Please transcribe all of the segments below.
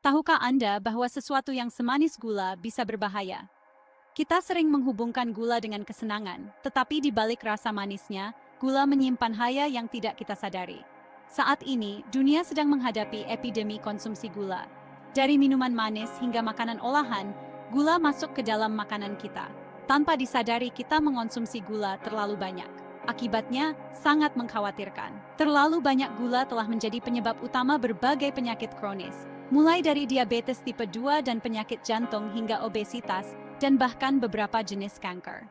Tahukah Anda bahwa sesuatu yang semanis gula bisa berbahaya? Kita sering menghubungkan gula dengan kesenangan, tetapi di balik rasa manisnya, gula menyimpan bahaya yang tidak kita sadari. Saat ini, dunia sedang menghadapi epidemi konsumsi gula. Dari minuman manis hingga makanan olahan, gula masuk ke dalam makanan kita. Tanpa disadari kita mengonsumsi gula terlalu banyak. Akibatnya, sangat mengkhawatirkan. Terlalu banyak gula telah menjadi penyebab utama berbagai penyakit kronis, mulai dari diabetes tipe 2 dan penyakit jantung hingga obesitas, dan bahkan beberapa jenis kanker.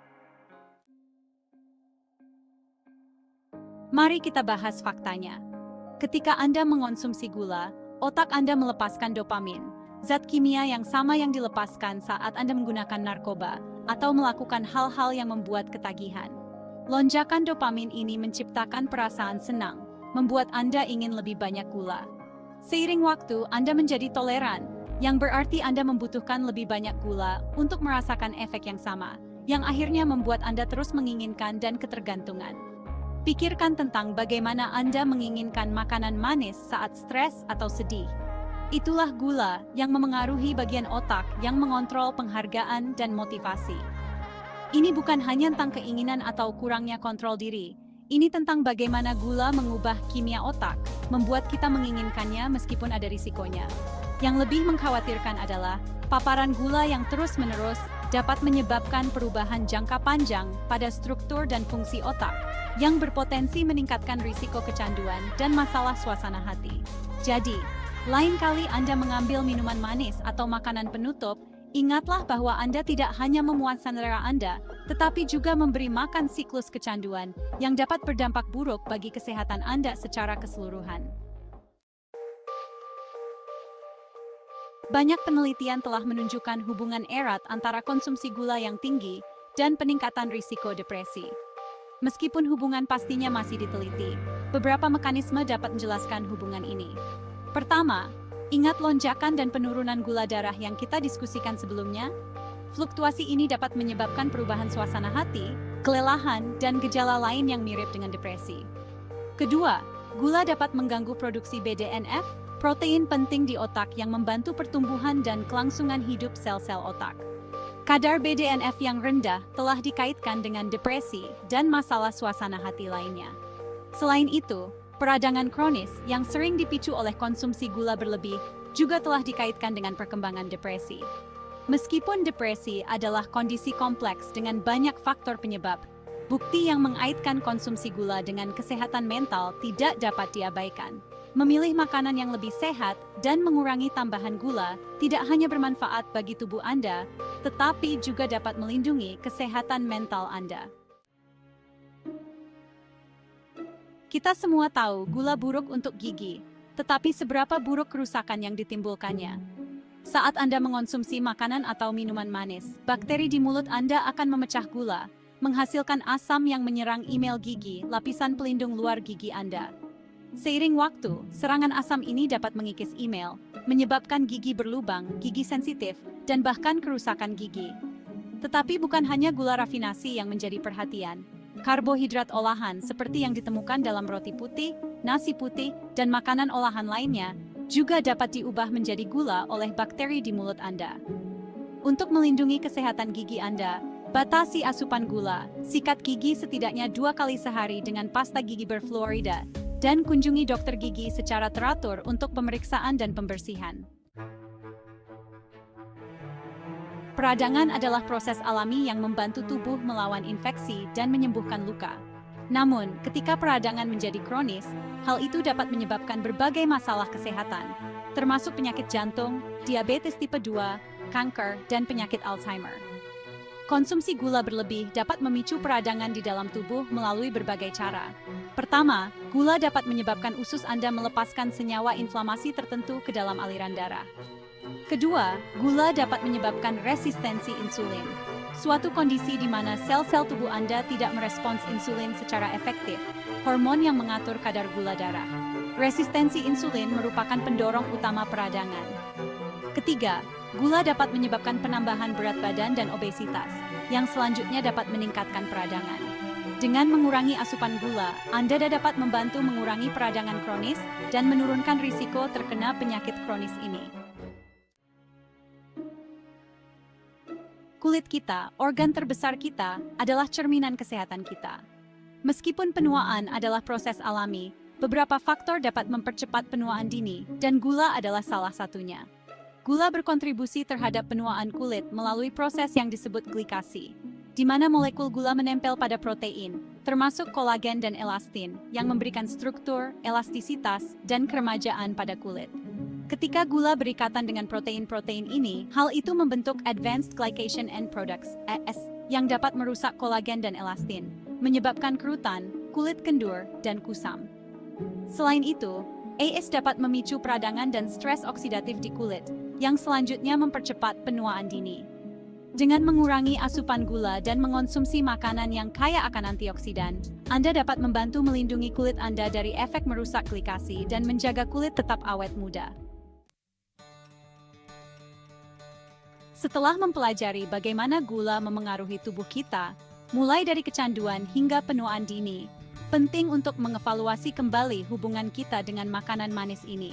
Mari kita bahas faktanya. Ketika Anda mengonsumsi gula, otak Anda melepaskan dopamin, zat kimia yang sama yang dilepaskan saat Anda menggunakan narkoba atau melakukan hal-hal yang membuat ketagihan. Lonjakan dopamin ini menciptakan perasaan senang, membuat Anda ingin lebih banyak gula. Seiring waktu, Anda menjadi toleran, yang berarti Anda membutuhkan lebih banyak gula untuk merasakan efek yang sama, yang akhirnya membuat Anda terus menginginkan dan ketergantungan. Pikirkan tentang bagaimana Anda menginginkan makanan manis saat stres atau sedih. Itulah gula yang memengaruhi bagian otak yang mengontrol penghargaan dan motivasi. Ini bukan hanya tentang keinginan atau kurangnya kontrol diri. Ini tentang bagaimana gula mengubah kimia otak, membuat kita menginginkannya meskipun ada risikonya. Yang lebih mengkhawatirkan adalah, paparan gula yang terus-menerus dapat menyebabkan perubahan jangka panjang pada struktur dan fungsi otak, yang berpotensi meningkatkan risiko kecanduan dan masalah suasana hati. Jadi, lain kali Anda mengambil minuman manis atau makanan penutup, ingatlah bahwa Anda tidak hanya memuaskan selera Anda, tetapi juga memberi makan siklus kecanduan yang dapat berdampak buruk bagi kesehatan Anda secara keseluruhan. Banyak penelitian telah menunjukkan hubungan erat antara konsumsi gula yang tinggi dan peningkatan risiko depresi. Meskipun hubungan pastinya masih diteliti, beberapa mekanisme dapat menjelaskan hubungan ini. Pertama, ingat lonjakan dan penurunan gula darah yang kita diskusikan sebelumnya? Fluktuasi ini dapat menyebabkan perubahan suasana hati, kelelahan, dan gejala lain yang mirip dengan depresi. Kedua, gula dapat mengganggu produksi BDNF, protein penting di otak yang membantu pertumbuhan dan kelangsungan hidup sel-sel otak. Kadar BDNF yang rendah telah dikaitkan dengan depresi dan masalah suasana hati lainnya. Selain itu, peradangan kronis yang sering dipicu oleh konsumsi gula berlebih juga telah dikaitkan dengan perkembangan depresi. Meskipun depresi adalah kondisi kompleks dengan banyak faktor penyebab, bukti yang mengaitkan konsumsi gula dengan kesehatan mental tidak dapat diabaikan. Memilih makanan yang lebih sehat dan mengurangi tambahan gula tidak hanya bermanfaat bagi tubuh Anda, tetapi juga dapat melindungi kesehatan mental Anda. Kita semua tahu gula buruk untuk gigi, tetapi seberapa buruk kerusakan yang ditimbulkannya? Saat Anda mengonsumsi makanan atau minuman manis, bakteri di mulut Anda akan memecah gula, menghasilkan asam yang menyerang email gigi, lapisan pelindung luar gigi Anda. Seiring waktu, serangan asam ini dapat mengikis email, menyebabkan gigi berlubang, gigi sensitif, dan bahkan kerusakan gigi. Tetapi bukan hanya gula rafinasi yang menjadi perhatian. Karbohidrat olahan seperti yang ditemukan dalam roti putih, nasi putih, dan makanan olahan lainnya juga dapat diubah menjadi gula oleh bakteri di mulut Anda. Untuk melindungi kesehatan gigi Anda, batasi asupan gula, sikat gigi setidaknya 2 kali sehari dengan pasta gigi berfluorida, dan kunjungi dokter gigi secara teratur untuk pemeriksaan dan pembersihan. Peradangan adalah proses alami yang membantu tubuh melawan infeksi dan menyembuhkan luka. Namun, ketika peradangan menjadi kronis, hal itu dapat menyebabkan berbagai masalah kesehatan, termasuk penyakit jantung, diabetes tipe 2, kanker, dan penyakit Alzheimer. Konsumsi gula berlebih dapat memicu peradangan di dalam tubuh melalui berbagai cara. Pertama, gula dapat menyebabkan usus Anda melepaskan senyawa inflamasi tertentu ke dalam aliran darah. Kedua, gula dapat menyebabkan resistensi insulin, suatu kondisi di mana sel-sel tubuh Anda tidak merespons insulin secara efektif, hormon yang mengatur kadar gula darah. Resistensi insulin merupakan pendorong utama peradangan. Ketiga, gula dapat menyebabkan penambahan berat badan dan obesitas, yang selanjutnya dapat meningkatkan peradangan. Dengan mengurangi asupan gula, Anda dapat membantu mengurangi peradangan kronis dan menurunkan risiko terkena penyakit kronis ini. Kulit kita, organ terbesar kita, adalah cerminan kesehatan kita. Meskipun penuaan adalah proses alami, beberapa faktor dapat mempercepat penuaan dini, dan gula adalah salah satunya. Gula berkontribusi terhadap penuaan kulit melalui proses yang disebut glikasi, di mana molekul gula menempel pada protein, termasuk kolagen dan elastin, yang memberikan struktur, elastisitas, dan keremajaan pada kulit. Ketika gula berikatan dengan protein-protein ini, hal itu membentuk Advanced Glycation End Products, AGE, yang dapat merusak kolagen dan elastin, menyebabkan kerutan, kulit kendur, dan kusam. Selain itu, AGE dapat memicu peradangan dan stres oksidatif di kulit, yang selanjutnya mempercepat penuaan dini. Dengan mengurangi asupan gula dan mengonsumsi makanan yang kaya akan antioksidan, Anda dapat membantu melindungi kulit Anda dari efek merusak glikasi dan menjaga kulit tetap awet muda. Setelah mempelajari bagaimana gula memengaruhi tubuh kita, mulai dari kecanduan hingga penuaan dini, penting untuk mengevaluasi kembali hubungan kita dengan makanan manis ini.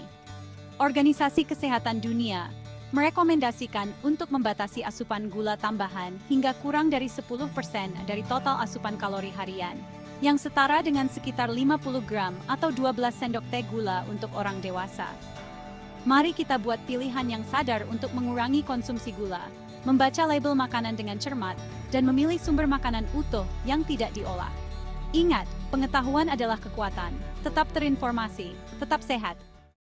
Organisasi Kesehatan Dunia merekomendasikan untuk membatasi asupan gula tambahan hingga kurang dari 10% dari total asupan kalori harian, yang setara dengan sekitar 50 gram atau 12 sendok teh gula untuk orang dewasa. Mari kita buat pilihan yang sadar untuk mengurangi konsumsi gula, membaca label makanan dengan cermat, dan memilih sumber makanan utuh yang tidak diolah. Ingat, pengetahuan adalah kekuatan. Tetap terinformasi, tetap sehat.